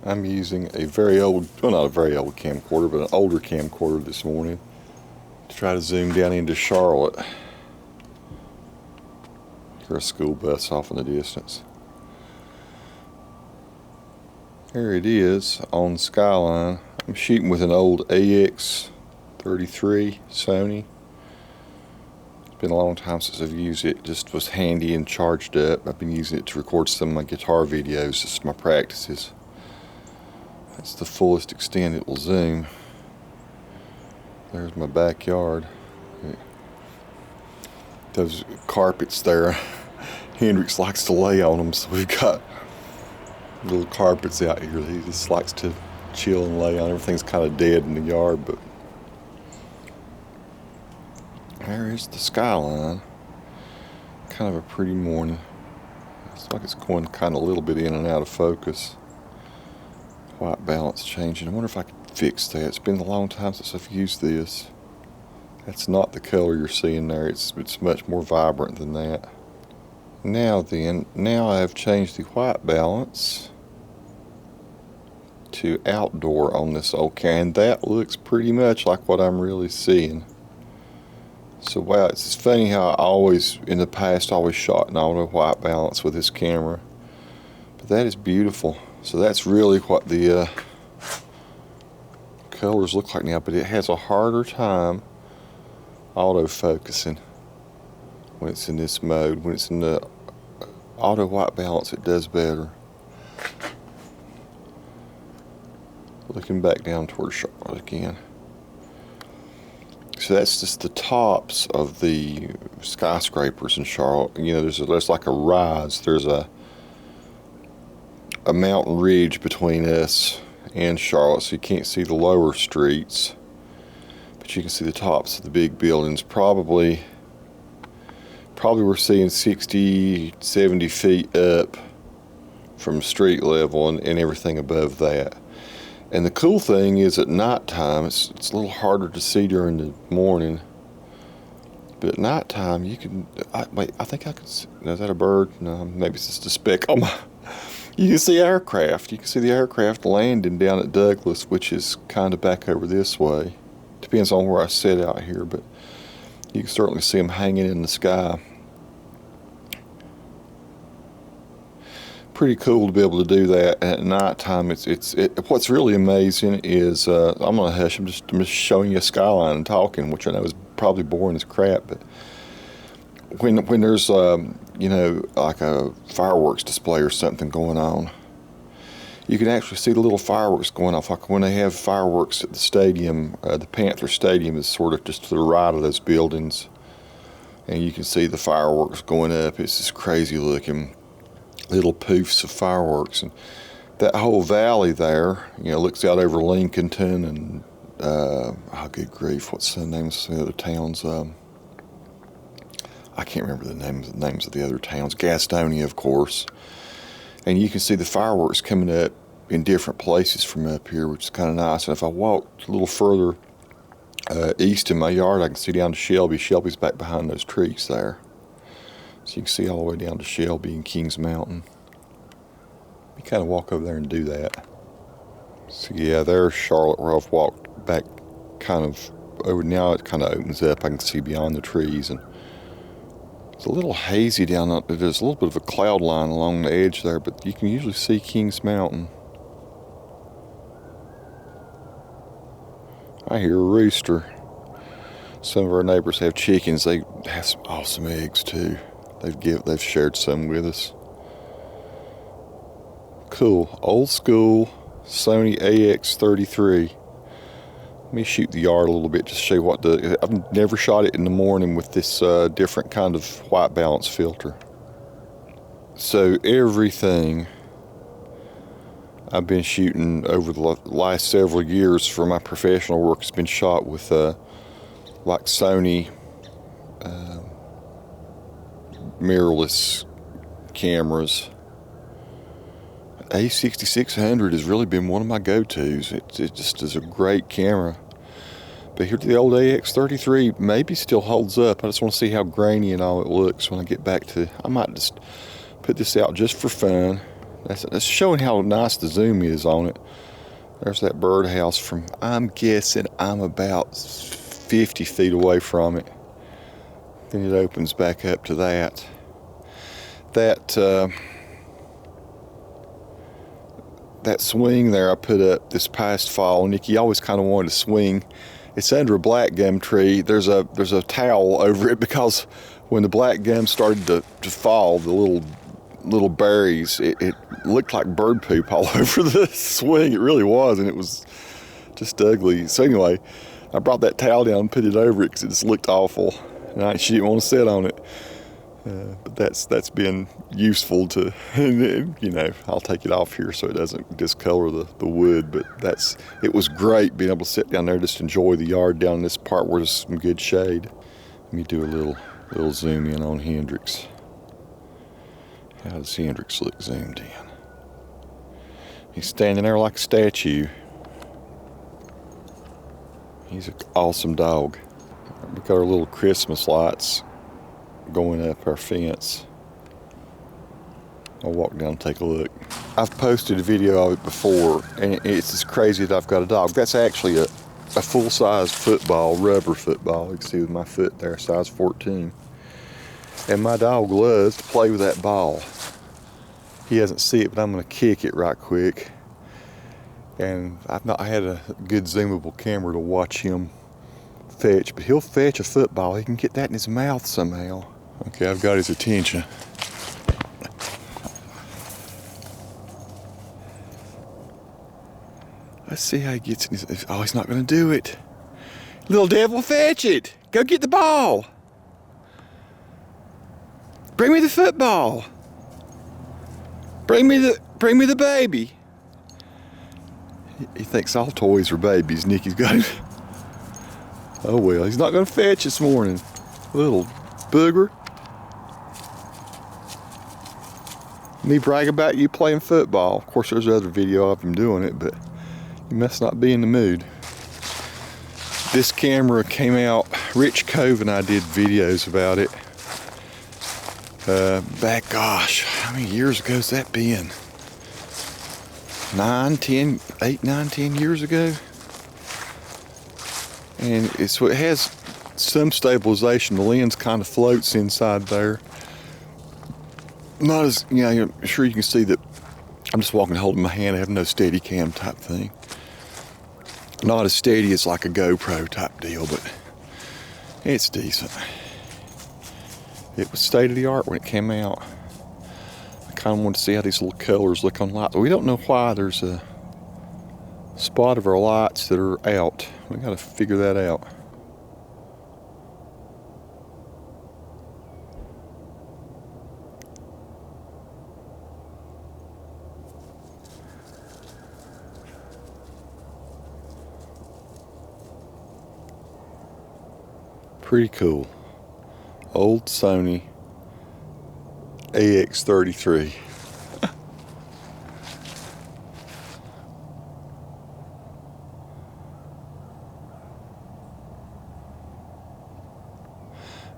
I'm using a very old, well, not a very old camcorder, but an older camcorder this morning to try to zoom down into Charlotte. Here's a school bus off in the distance. There it is on Skyline. I'm shooting with an old AX33 Sony. It's been a long time since I've used it. It just was handy and charged up. I've been using it to record some of my guitar videos, just my practices. That's the fullest extent it will zoom. There's my backyard. Those carpets there, Hendrix likes to lay on them, so we've got little carpets out here. He just likes to chill and lay on. Everything's kind of dead in the yard, but there is the skyline. Kind of a pretty morning. It's like it's going kind of a little bit in and out of focus. White balance changing. I wonder if I could fix that. It's been a long time since I've used this. That's not the color you're seeing there. It's much more vibrant than that. Now I've changed the white balance to outdoor on this old camera, and that looks pretty much like what I'm really seeing. So wow, it's funny how I always, in the past, always shot in auto white balance with this camera. But that is beautiful. So that's really what the colors look like now, but it has a harder time autofocusing when it's in this mode. When it's in the auto white balance, it does better. Looking back down towards Charlotte again. So that's just the tops of the skyscrapers in Charlotte. You know, there's like a rise. There's a mountain ridge between us and Charlotte, so you can't see the lower streets, but you can see the tops of the big buildings. Probably we're seeing 60, 70 feet up from street level and everything above that. And the cool thing is at nighttime, it's a little harder to see during the morning, but at nighttime you can, I think I can see, is that a bird? No, maybe it's just a speck on my, you can see aircraft. You can see the aircraft landing down at Douglas, which is kind of back over this way. Depends on where I sit out here, but you can certainly see them hanging in the sky. Pretty cool to be able to do that at nighttime. What's really amazing is I'm gonna hush. I'm just showing you a skyline and talking, which I know is probably boring as crap, but when there's you know, like a fireworks display or something going on, you can actually see the little fireworks going off. Like when they have fireworks at the stadium, the Panther Stadium is sort of just to the right of those buildings, and you can see the fireworks going up. It's just crazy looking little poofs of fireworks, and that whole valley there, you know, looks out over Lincolnton and oh good grief, what's the names of some of the other towns? I can't remember the names of the other towns. Gastonia, of course. And you can see the fireworks coming up in different places from up here, which is kind of nice. And if I walk a little further east in my yard, I can see down to Shelby. Shelby's back behind those trees there. So you can see all the way down to Shelby and Kings Mountain. You kind of walk over there and do that. So yeah, there's Charlotte where I've walked back kind of over. Now it kind of opens up. I can see beyond the trees, and it's a little hazy down there. There's a little bit of a cloud line along the edge there, but you can usually see Kings Mountain. I hear a rooster. Some of our neighbors have chickens. They have some awesome eggs too. They've shared some with us. Cool, old school Sony AX33. Let me shoot the yard a little bit just to show you I've never shot it in the morning with this different kind of white balance filter. So everything I've been shooting over the last several years for my professional work has been shot with like Sony mirrorless cameras. A6600 has really been one of my go-tos. It just is a great camera. But here, the old AX33 maybe still holds up. I just want to see how grainy and all it looks when I get back to. I might just put this out just for fun. That's showing how nice the zoom is on it. There's that birdhouse from, I'm guessing I'm about 50 feet away from it. Then it opens back up to that. That swing there I put up this past fall, Nikki always kind of wanted to swing. It's under a black gum tree. There's a towel over it because when the black gum started to fall, the little berries, it looked like bird poop all over the swing. It really was, and it was just ugly. So anyway, I brought that towel down and put it over it because it just looked awful, and she didn't want to sit on it. But that's been useful to, you know, I'll take it off here so it doesn't discolor the wood. But it was great being able to sit down there, just enjoy the yard down in this part where there's some good shade. Let me do a little zoom in on Hendrix. How does Hendrix look zoomed in? He's standing there like a statue. He's an awesome dog. We got our little Christmas lights going up our fence. I'll walk down and take a look. I've posted a video of it before, and it's just crazy that I've got a dog. That's actually a full-size football, rubber football. You can see with my foot there, size 14. And my dog loves to play with that ball. He doesn't see it, but I'm going to kick it right quick. And I've not had a good zoomable camera to watch him fetch, but he'll fetch a football. He can get that in his mouth somehow. Okay, I've got his attention. Let's see how he gets in his... Oh, he's not going to do it. Little devil, fetch it. Go get the ball. Bring me the football. Bring me the baby. He thinks all toys are babies. Nikki's got him. Oh well, he's not going to fetch this morning. Little booger. Me brag about you playing football. Of course, there's another video of him doing it, but you must not be in the mood. This camera came out, Rich Cove and I did videos about it. Back, gosh, how many years ago has that been? 8, 9, 10 years ago. And it has some stabilization. The lens kind of floats inside there. Not as, you know, I'm sure you can see that I'm just walking holding my hand. I have no steady cam type thing. Not as steady as like a GoPro type deal, but it's decent. It was state of the art when it came out. I kind of want to see how these little colors look on light. We don't know why there's a spot of our lights that are out. We got to figure that out. Pretty cool. Old Sony AX33.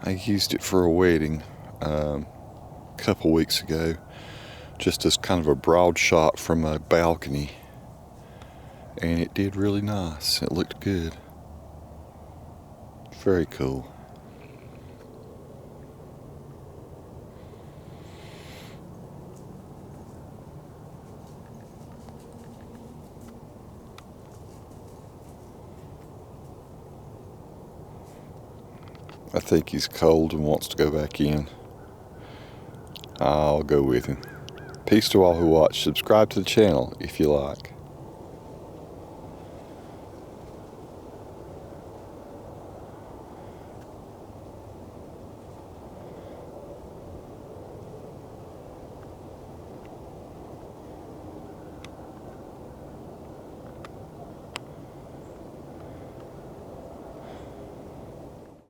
I used it for a wedding a couple weeks ago, just as kind of a broad shot from a balcony, and it did really nice. It looked good. Very cool. I think he's cold and wants to go back in. I'll go with him. Peace to all who watch. Subscribe to the channel if you like.